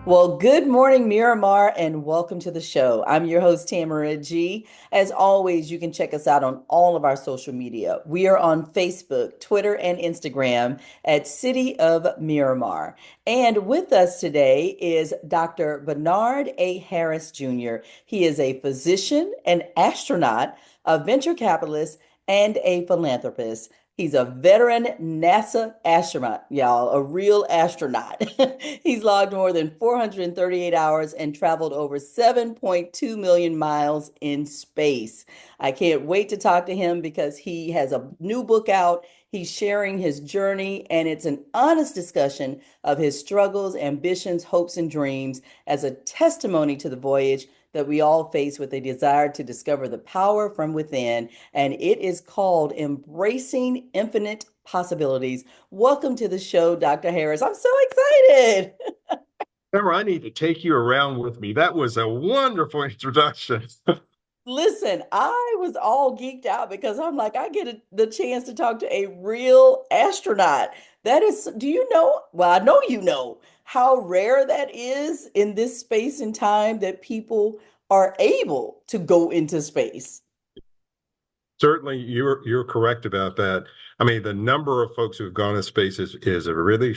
Well, good morning, Miramar, and welcome to the show. I'm your host, Tamara G. As always, you can check us out on all of our social media. We are on Facebook, Twitter, and Instagram at City of Miramar. And with us today is Dr. Bernard A. Harris Jr. He is a physician, an astronaut, a venture capitalist, and a philanthropist. He's a veteran NASA astronaut, y'all, a real astronaut. He's logged more than 438 hours and traveled over 7.2 million miles in space. I can't wait to talk to him because he has a new book out. He's sharing his journey, and it's an honest discussion of his struggles, ambitions, hopes, and dreams as a testimony to the voyage that we all face with a desire to discover the power from within, and it is called Embracing Infinite Possibilities. Welcome to the show, Dr. Harris. I'm so excited. Remember, I need to take you around with me. That was a wonderful introduction. Listen, I was all geeked out because I'm like, I get the chance to talk to a real astronaut. That is, do you know? Well, I know you know how rare that is in this space and time that people are able to go into space. Certainly, you're correct about that. I mean, the number of folks who've gone to space is a really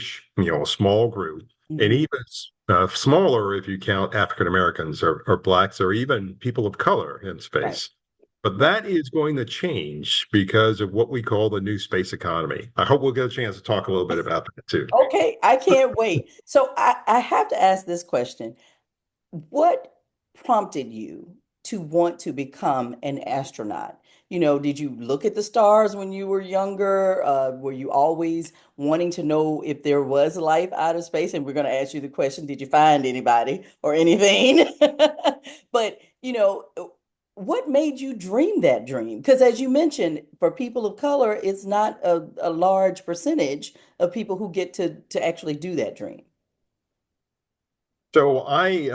small group, and Mhm. even smaller if you count African Americans or blacks or even people of color in Right. space. But Right. that is going to change because of what we call the new space economy. I hope we'll get a chance to talk a little bit about that too. Okay, I can't wait. So I have to ask this question. What prompted you to want to become an astronaut? You know, did you look at the stars when you were younger? Were you always wanting to know if there was life out of space? And we're going to ask you the question, did you find anybody or anything? But, what made you dream that dream? Because as you mentioned, for people of color, it's not a large percentage of people who get to actually do that dream. So I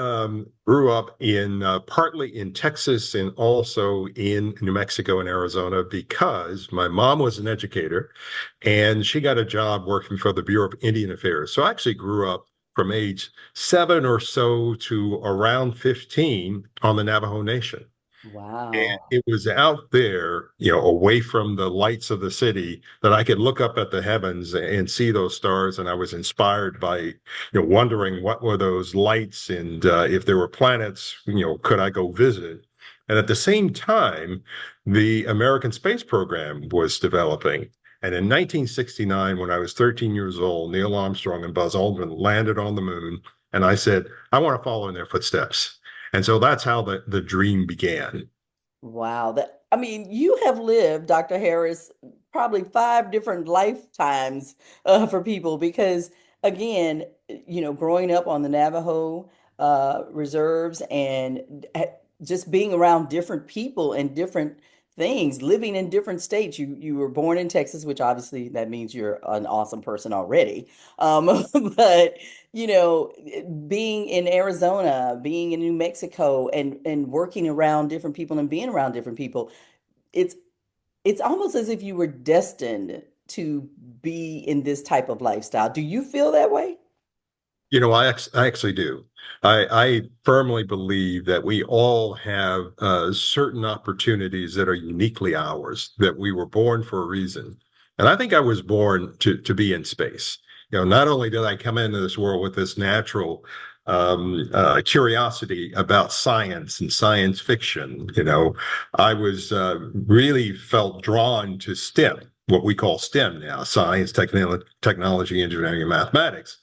grew up in partly in Texas and also in New Mexico and Arizona because my mom was an educator and she got a job working for the Bureau of Indian Affairs. So I actually grew up from age 7 or so to around 15 on the Navajo Nation. And Wow. it was out there, away from the lights of the city that I could look up at the heavens and see those stars. And I was inspired by, wondering what were those lights and if there were planets, could I go visit? And at the same time, the American space program was developing. And in 1969, when I was 13 years old, Neil Armstrong and Buzz Aldrin landed on the moon. And I said, I want to follow in their footsteps. And so that's how the dream began. Wow. I mean, you have lived, Dr. Harris, probably five different lifetimes for people because, again, growing up on the Navajo reserves and just being around different people and different things, living in different states. You were born in Texas, which obviously that means you're an awesome person already. But being in Arizona, being in New Mexico, and working around different people and being around different people, it's it's almost as if you were destined to be in this type of lifestyle. Do you feel that way? I actually do. I firmly believe that we all have certain opportunities that are uniquely ours, that we were born for a reason. And I think I was born to be in space. Not only did I come into this world with this natural curiosity about science and science fiction, I was really felt drawn to STEM, what we call STEM now, science, technology, engineering, and mathematics.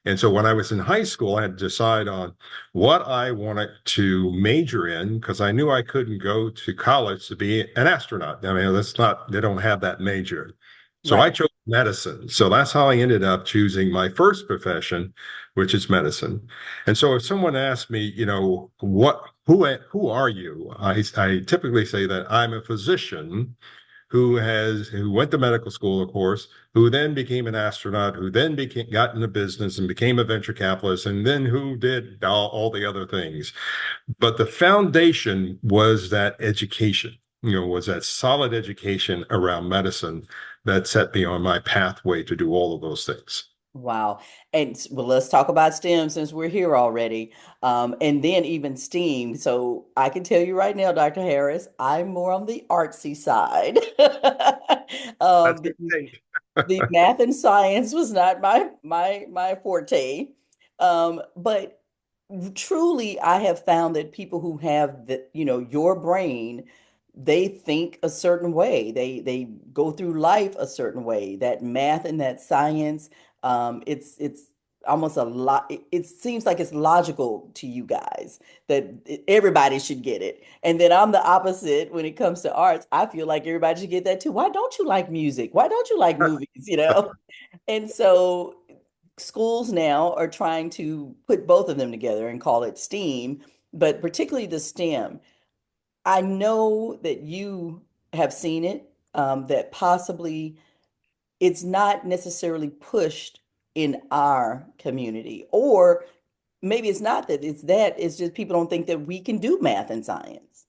And so when I was in high school, I had to decide on what I wanted to major in because I knew I couldn't go to college to be an astronaut. I mean, that's not, they don't have that major. So I Right. chose medicine. So that's how I ended up choosing my first profession, which is medicine. And so if someone asks me, who are you? I typically say that I'm a physician who went to medical school, of course, who then became an astronaut, who then got into business and became a venture capitalist, and then who did all the other things. But the foundation was that education, was that solid education around medicine that set me on my pathway to do all of those things. Wow. Well, let's talk about STEM since we're here already. And then even STEAM. So I can tell you right now, Dr. Harris, I'm more on the artsy side. That's Um, good take. the math and science was not my forte. But truly, I have found that people who have your brain, they think a certain way. They go through life a certain way. That math and that science, it's almost a lot. It seems like it's logical to you guys that everybody should get it. And then I'm the opposite when it comes to arts. I feel like everybody should get that too. Why don't you like music? Why don't you like movies? And so schools now are trying to put both of them together and call it STEAM, but particularly the STEM. I know that you have seen it, that possibly it's not necessarily pushed in our community, or maybe it's not that it's just people don't think that we can do math and science.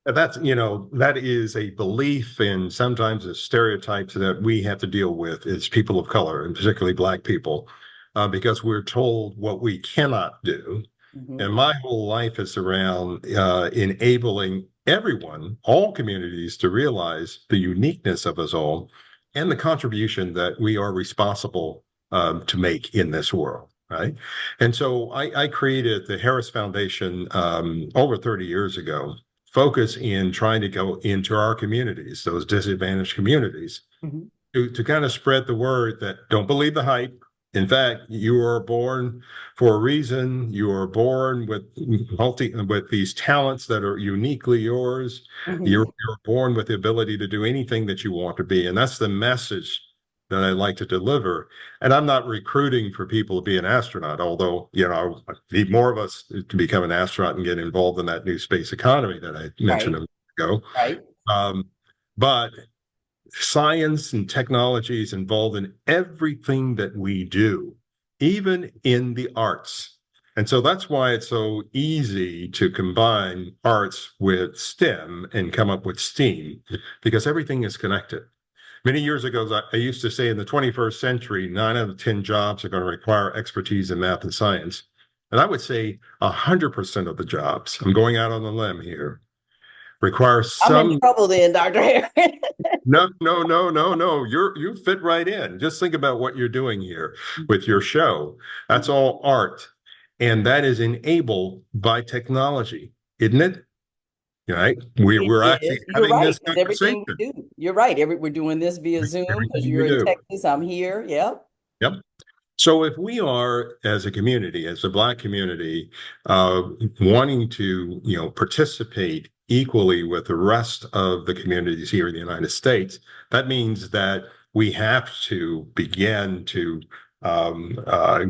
And that is a belief and sometimes a stereotypes that we have to deal with as people of color, and particularly Black people, because we're told what we cannot do. Hmm. And my whole life is around enabling everyone, all communities, to realize the uniqueness of us all and the contribution that we are responsible to make in this world. Right. And so I created the Harris Foundation over 30 years ago, focus in trying to go into our communities, those disadvantaged communities, Hmm. to kind of spread the word that don't believe the hype. In fact, you are born for a reason. You are born with these talents that are uniquely yours. Hmm. You're born with the ability to do anything that you want to be. And that's the message that I like to deliver. And I'm not recruiting for people to be an astronaut, although, I need more of us to become an astronaut and get involved in that new space economy that I mentioned a Right, minute ago. right. But science and technology is involved in everything that we do, even in the arts. And so that's why it's so easy to combine arts with STEM and come up with STEAM, because everything is connected. Many years ago, I used to say in the 21st century, 9 out of 10 jobs are going to require expertise in math and science. And I would say 100% of the jobs, I'm going out on a limb here, require I'm in some. trouble then, Dr. Harris. No, no, no, no, no. You fit right in. Just think about what you're doing here with your show. That's all art. And that is enabled by technology, isn't it? Right? It We're actually is. You're having right, this because everything we conversation. do, you're right. We're doing this via Zoom because Everything you're we in do. Texas, I'm here. Yep. Yep. So if we are, as a community, as a Black community, uh, wanting to, participate equally with the rest of the communities here in the United States, that means that we have to begin to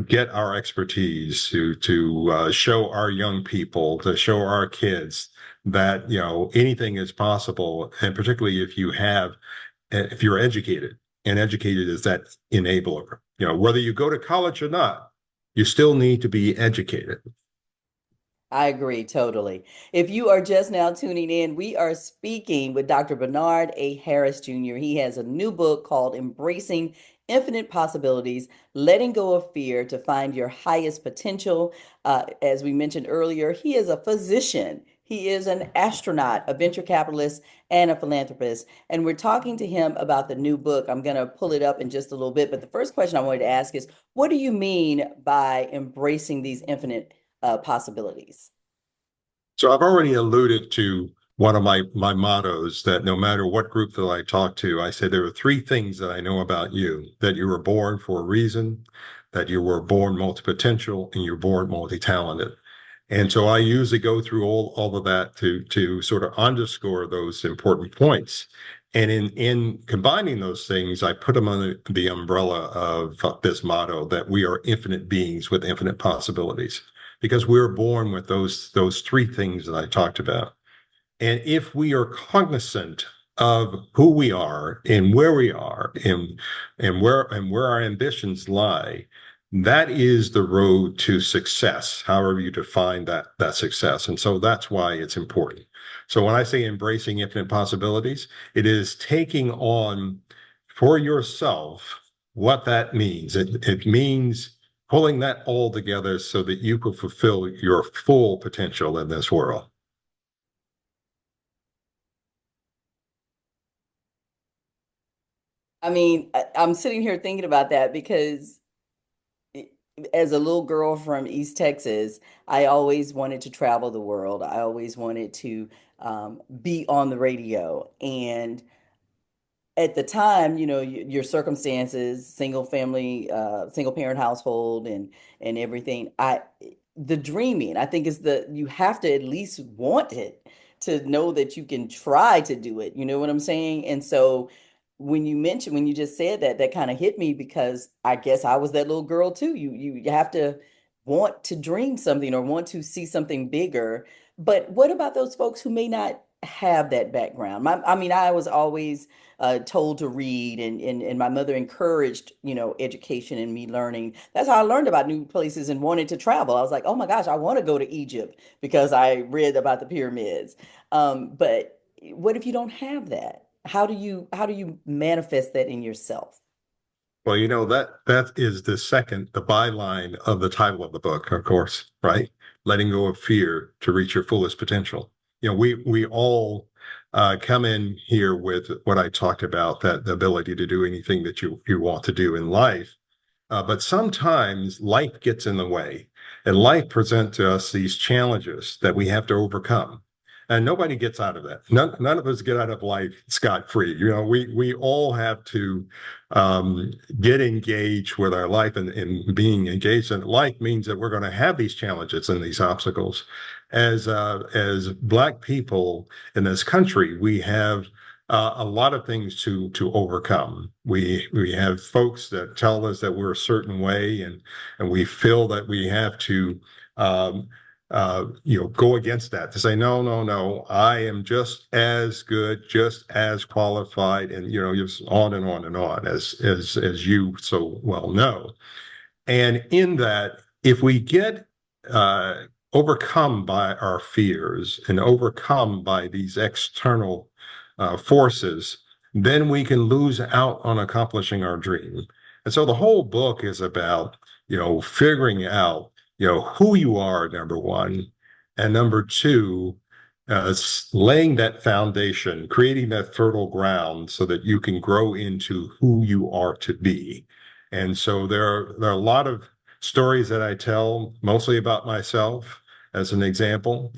get our expertise to show our young people, to show our kids that anything is possible, and particularly if you're educated, and educated is that enabler. Whether you go to college or not, you still need to be educated. I agree totally. If you are just now tuning in, we are speaking with Dr. Bernard A. Harris Jr. He has a new book called Embracing Infinite Possibilities, Letting Go of Fear to Find Your Highest Potential. As we mentioned earlier, he is a physician. He is an astronaut, a venture capitalist, and a philanthropist. And we're talking to him about the new book. I'm going to pull it up in just a little bit. But the first question I wanted to ask is, what do you mean by embracing these infinite possibilities? So I've already alluded to one of my mottos that no matter what group that I talk to, I say there are three things that I know about you: that you were born for a reason, that you were born multi-potential, and you're born multi-talented. And so I usually go through all of that to sort of underscore those important points. And in combining those things, I put them under the umbrella of this motto that we are infinite beings with infinite possibilities, because we're born with those three things that I talked about. And if we are cognizant of who we are and where we are and where our ambitions lie, that is the road to success, however you define that success. And so that's why it's important. So when I say embracing infinite possibilities, it is taking on for yourself what that means. It means pulling that all together so that you can fulfill your full potential in this world. I mean, I'm sitting here thinking about that because it- as a little girl from East Texas, I always wanted to travel the world. I always wanted to be on the radio. And at the time, your circumstances, single parent household and everything, the dreaming, I think is you have to at least want it to know that you can try to do it. You know what I'm saying? And so when you just said that, that kind of hit me because I guess I was that little girl too. You have to want to dream something or want to see something bigger. But what about those folks who may not have that background? I mean, I was always told to read and my mother encouraged, education and me learning. That's how I learned about new places and wanted to travel. I was like, oh my gosh, I want to go to Egypt because I read about the pyramids. But what if you don't have that? How do you manifest that in yourself? Well, that is the byline of the title of the book, of course, right? Letting go of fear to reach your fullest potential. We all come in here with what I talked about, that the ability to do anything that you want to do in life. But sometimes life gets in the way, and life presents to us these challenges that we have to overcome. And nobody gets out of that. None of us get out of life scot-free. We all have to get engaged with our life, and being engaged in life means that we're going to have these challenges and these obstacles. As Black people in this country, we have a lot of things to overcome. We have folks that tell us that we're a certain way, and we feel that we have to um, go against that, to say no, no, no. I am just as good, just as qualified, and just on and on and on, as you so well know. And in that, if we get uh, overcome by our fears and overcome by these external forces, then we can lose out on accomplishing our dream. And so the whole book is about, figuring out, who you are, number one, and number two, laying that foundation, creating that fertile ground so that you can grow into who you are to be. And so there are a lot of stories that I tell, mostly about myself. As an example,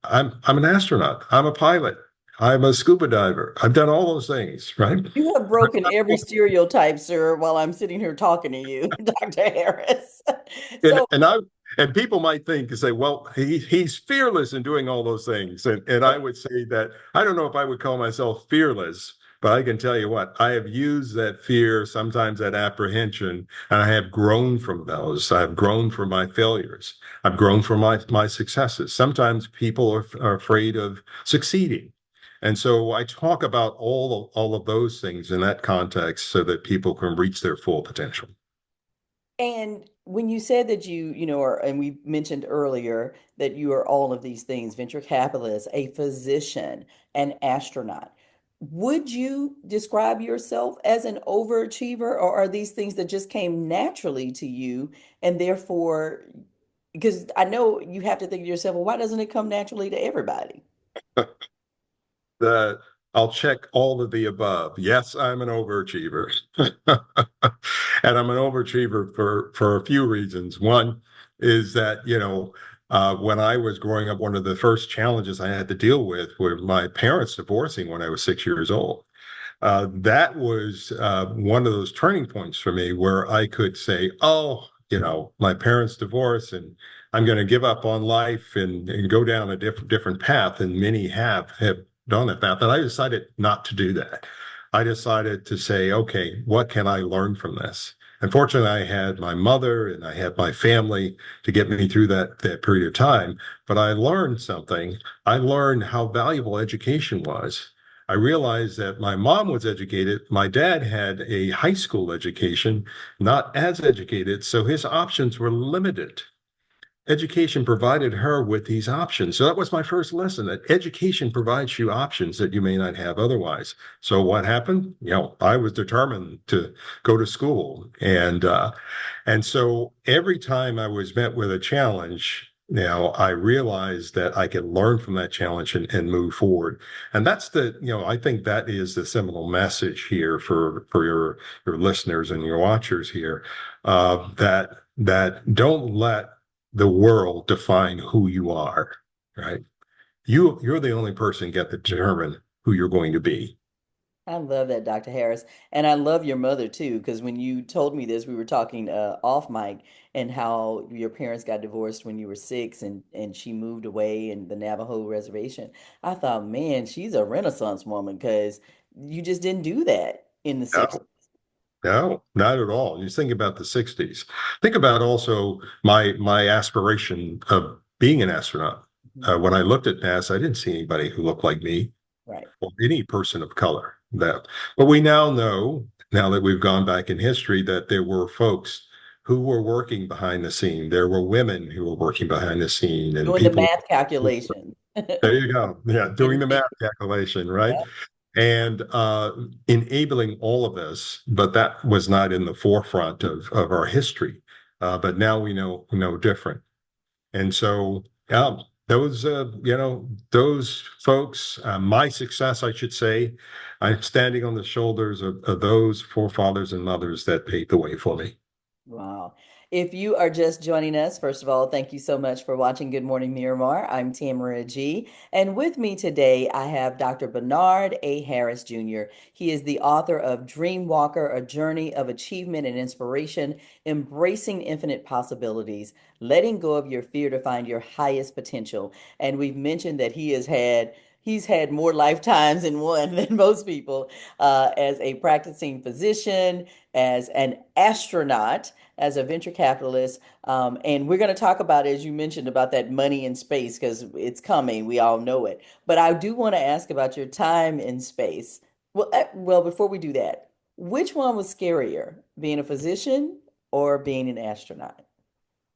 I'm an astronaut. I'm a pilot. I'm a scuba diver. I've done all those things, right? You have broken every stereotype, sir, while I'm sitting here talking to you, Dr. Harris. And So, and I and people might think and say, well, he's fearless in doing all those things. And I would say that I don't know if I would call myself fearless, but I can tell you what, I have used that fear, sometimes that apprehension, and I have grown from those. I've grown from my failures. I've grown from my successes. Sometimes people are afraid of succeeding. And so I talk about all of those things in that context so that people can reach their full potential. and when you said that and we mentioned earlier that you are all of these things, venture capitalist, a physician, an astronaut, would you describe yourself as an overachiever, or are these things that just came naturally to you and therefore, because I know you have to think to yourself, well, why doesn't it come naturally to everybody? The I'll check all of the above. Yes, I'm an overachiever. And I'm an overachiever for a few reasons. One is that, when I was growing up, one of the first challenges I had to deal with were my parents divorcing when I was 6 years old. That was one of those turning points for me where I could say, oh, my parents divorced and I'm going to give up on life and go down a different path. And many have done that path. And I decided not to do that. I decided to say, okay, what can I learn from this? Unfortunately, I had my mother and I had my family to get me through that period of time. But I learned something. I learned how valuable education was. I realized that my mom was educated. My dad had a high school education, not as educated, so his options were limited. education provided her with these options. So that was my first lesson, that education provides you options that you may not have otherwise. So what happened? I was determined to go to school. And so every time I was met with a challenge, I realized that I could learn from that challenge and move forward. And that's I think that is the seminal message here for your listeners and your watchers here, that don't let the world define who you are, right? You're the only person get to determine who you're going to be. I love that, Dr. Harris. And I love your mother too, because when you told me this, we were talking off mic and how your parents got divorced when you were 6 and she moved away in the Navajo reservation. I thought, man, she's a Renaissance woman because you just didn't do that in the No, 60s. no, not at all. You think about the 60s. Think about also my aspiration of being an astronaut. Mhm. When I looked at NASA, I didn't see anybody who looked like me Right. or any person of color. But we now know, now that we've gone back in history, that there were folks who were working behind the scene. There were women who were working behind the scene, and Doing the people. math calculation. There you go. Yeah, doing In, the math calculation, right? yeah. And enabling all of this, but that was not in the forefront of our history. But now we know different. And so, those folks, my success, I should say, I'm standing on the shoulders of those forefathers and mothers that paved the way for me. Wow. If you are just joining us, first of all, thank you so much for watching Good Morning Miramar. I'm Tamara G. And with me today, I have Dr. Bernard A. Harris Jr. He is the author of Dreamwalker, A Journey of Achievement and Inspiration, Embracing Infinite Possibilities, Letting Go of Your Fear to Find Your Highest Potential. And we've mentioned that he's had more lifetimes in one than most people as a practicing physician, as an astronaut, as a venture capitalist. And we're going to talk about, as you mentioned, about that money in space because it's coming. We all know it. But I do want to ask about your time in space. Well, before we do that, which one was scarier, being a physician or being an astronaut?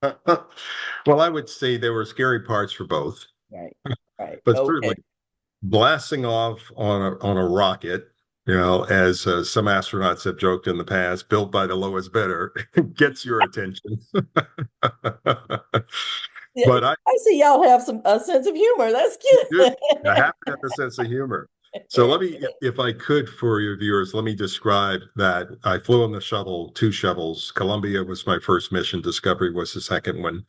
Well, I would say there were scary parts for both, Right, right. but Okay. certainly blasting off on a rocket, as some astronauts have joked in the past, built by the lowest bidder, gets your attention. Yeah, But I see y'all have some a sense of humor. That's you do. I cute. have to have a sense of humor. So if I could, for your viewers, let me describe that. I flew on the shuttle, two shuttles. Columbia was my first mission. Discovery was the second one.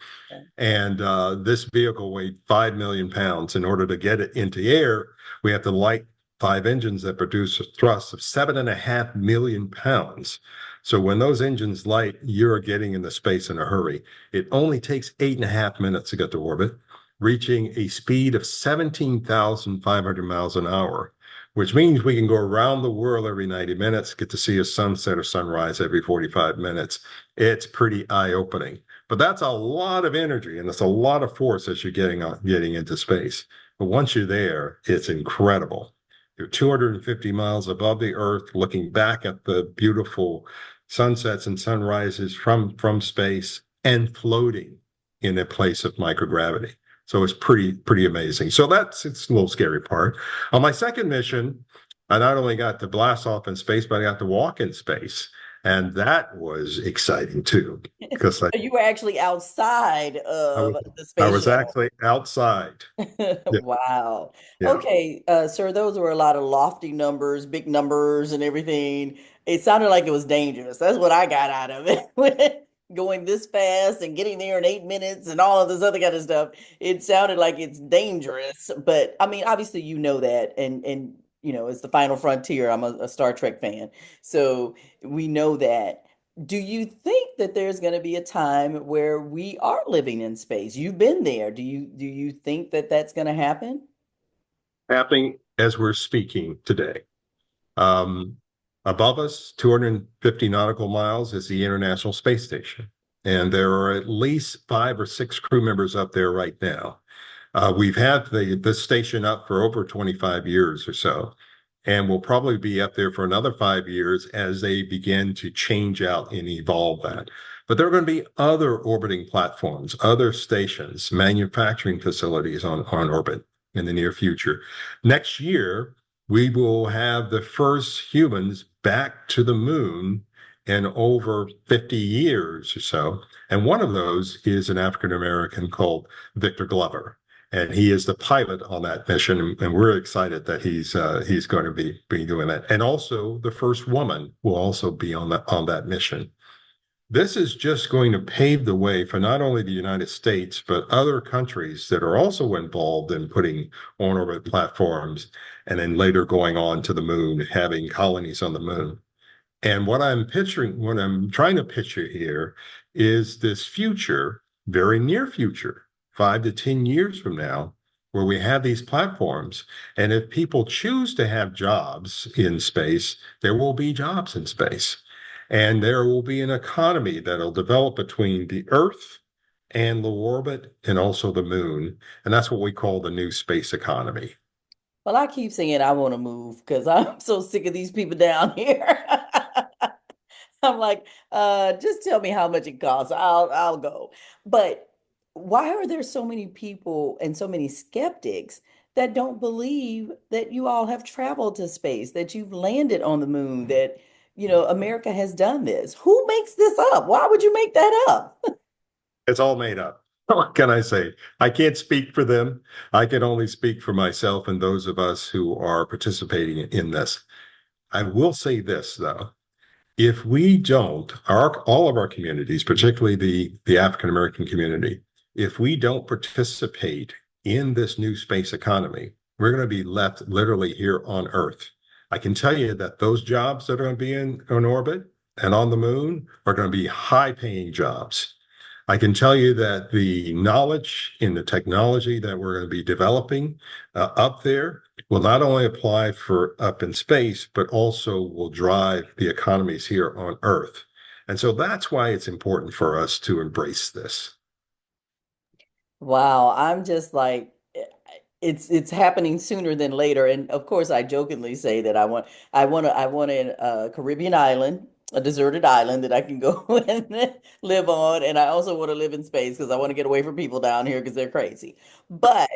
And this vehicle weighed 5 million pounds. In order to get it into air, we have to light 5 engines that produce a thrust of 7.5 million pounds. So when those engines light, you're getting into space in a hurry. It only takes 8.5 minutes to get to orbit, reaching a speed of 17,500 miles an hour, which means we can go around the world every 90 minutes, get to see a sunset or sunrise every 45 minutes. It's pretty eye-opening. But that's a lot of energy and it's a lot of force as you're getting into space. But once you're there, it's incredible. You're 250 miles above the Earth, looking back at the beautiful sunsets and sunrises from space and floating in a place of microgravity. So it's pretty amazing. So it's a little scary part. On my second mission, I not only got to blast off in space, but I got to walk in space. And that was exciting too, because You were actually outside I was of the I space was shuttle. actually outside. Yeah, Wow. yeah. Okay, sir, those were a lot of lofty numbers, big numbers, and everything. It sounded like it was dangerous. That's what I got out of it. Going this fast and getting there in 8 minutes and all of this other kind of stuff. It sounded like it's dangerous. But I mean, obviously you know that, and it's the final frontier. I'm a Star Trek fan. So we know that. Do you think that there's going to be a time where we are living in space? You've been there. Do you think that that's going to happen? Happening as we're speaking today. Um, Above us, 250 nautical miles, is the International Space Station. And there are at least 5 or 6 crew members up there right now. We've had this station up for over 25 years or so, and we'll probably be up there for another 5 years as they begin to change out and evolve that. But there are going to be other orbiting platforms, other stations, manufacturing facilities on orbit in the near future. Next year, we will have the first humans back to the moon in over 50 years or so. And one of those is an African American called Victor Glover. And he is the pilot on that mission, and we're excited that he's going to be doing that. And also, the first woman will also be on that mission. This is just going to pave the way for not only the United States, but other countries that are also involved in putting on orbit platforms and then later going on to the moon, having colonies on the moon. And what I'm trying to picture here is this future, very near future, 5 to 10 years from now, where we have these platforms. And if people choose to have jobs in space, there will be jobs in space. And there will be an economy that'll develop between the Earth and the orbit and also the moon. And that's what we call the new space economy. Well, I keep saying I want to move because I'm so sick of these people down here. I'm like, just tell me how much it costs. I'll go. But why are there so many people and so many skeptics that don't believe that you all have traveled to space, that you've landed on the moon, that America has done this? Who makes this up? Why would you make that up? It's all made up. What can I say? I can't speak for them. I can only speak for myself and those of us who are participating in this. I will say this, though. If we don't, all of our communities, particularly the African American community, if we don't participate in this new space economy, we're going to be left literally here on Earth. I can tell you that those jobs that are going to be in on orbit and on the moon are going to be high paying jobs. I can tell you that the knowledge in the technology that we're going to be developing up there will not only apply for up in space, but also will drive the economies here on Earth. And so that's why it's important for us to embrace this. Wow, I'm just like it's happening sooner than later. And of course, I jokingly say that I want a Caribbean island, a deserted island that I can go and live on. And I also want to live in space because I want to get away from people down here because they're crazy. But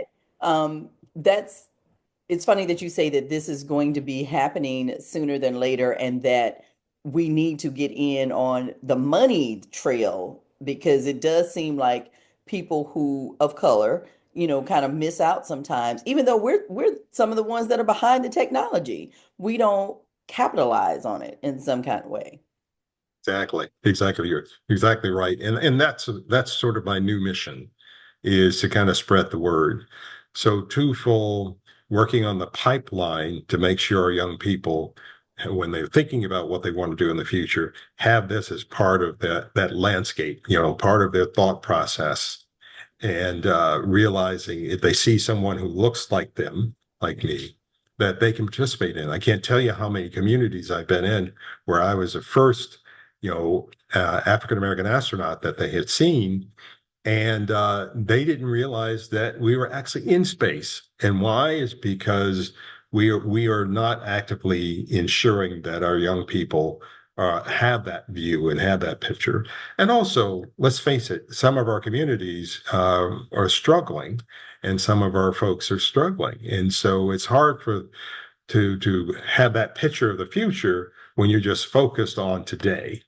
that's it's funny that you say that this is going to be happening sooner than later and that we need to get in on the money trail because it does seem like people who of color, kind of miss out sometimes, even though we're some of the ones that are behind the technology. We don't capitalize on it in some kind of way. Exactly. Exactly. You're exactly right. And that's sort of my new mission is to kind of spread the word. So twofold, working on the pipeline to make sure our young people, when they're thinking about what they want to do in the future, have this as part of that landscape, part of their thought process. And realizing if they see someone who looks like them, like me, that they can participate in. I can't tell you how many communities I've been in where I was the first, African American astronaut that they had seen, and they didn't realize that we were actually in space. And why is because we are not actively ensuring that our young people have that view and have that picture. And also, let's face it, some of our communities are struggling, and some of our folks are struggling, and so it's hard to have that picture of the future when you're just focused on today.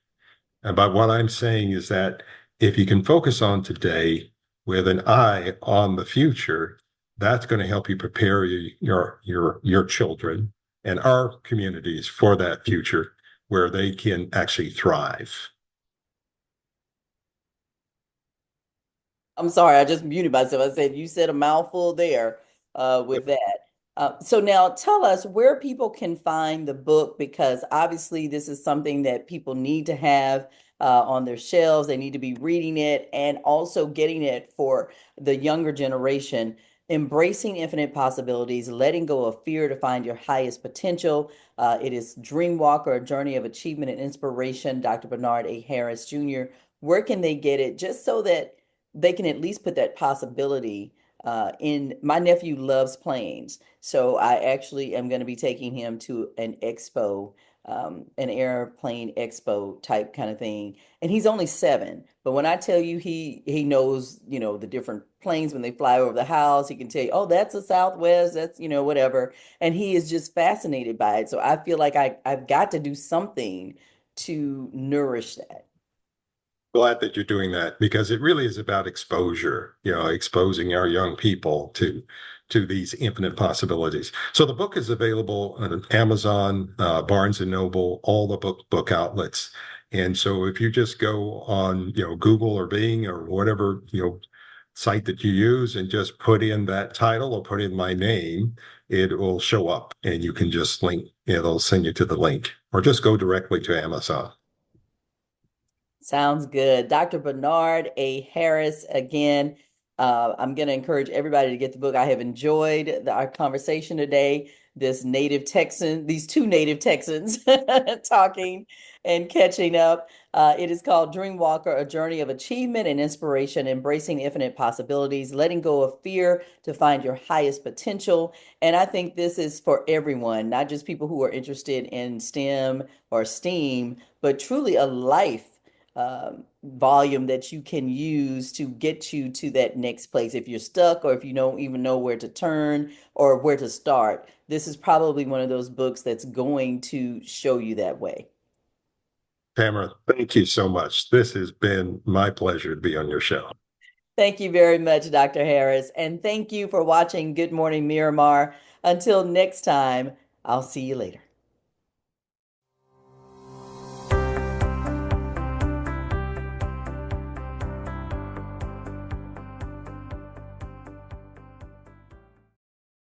But what I'm saying is that if you can focus on today with an eye on the future, that's going to help you prepare your children and our communities for that future where they can actually thrive. I'm sorry, I just muted myself. I said you said a mouthful there with that. So now tell us where people can find the book because obviously this is something that people need to have on their shelves. They need to be reading it and also getting it for the younger generation. Embracing infinite possibilities, letting go of fear to find your highest potential. It is Dreamwalker, a journey of achievement and inspiration. Dr. Bernard A. Harris Jr. Where can they get it just so that they can at least put that possibility in? My nephew loves planes, so I actually am going to be taking him to an expo an airplane expo type kind of thing. And he's only 7. But when I tell you he knows, the different planes when they fly over the house, he can tell you, oh, that's a Southwest, that's, whatever. And he is just fascinated by it. So I feel like I've got to do something to nourish that. Glad that you're doing that because it really is about exposure, exposing our young people to these infinite possibilities. So the book is available on Amazon, Barnes and Noble, all the book outlets. And so if you just go on, Google or Bing or whatever, site that you use and just put in that title or put in my name, it will show up and you can just link, it'll send you to the link or just go directly to Amazon. Sounds good. Dr. Bernard A. Harris, again, I'm going to encourage everybody to get the book. I have enjoyed our conversation today. These two native Texans talking and catching up. It is called Dreamwalker, A Journey of Achievement and Inspiration, Embracing Infinite Possibilities, Letting Go of Fear to Find Your Highest Potential. And I think this is for everyone, not just people who are interested in STEM or STEAM, but truly a life volume that you can use to get you to that next place. If you're stuck or if you don't even know where to turn or where to start, this is probably one of those books that's going to show you that way. Tamara, thank you so much. This has been my pleasure to be on your show. Thank you very much, Dr. Harris. And thank you for watching Good Morning Miramar. Until next time, I'll see you later.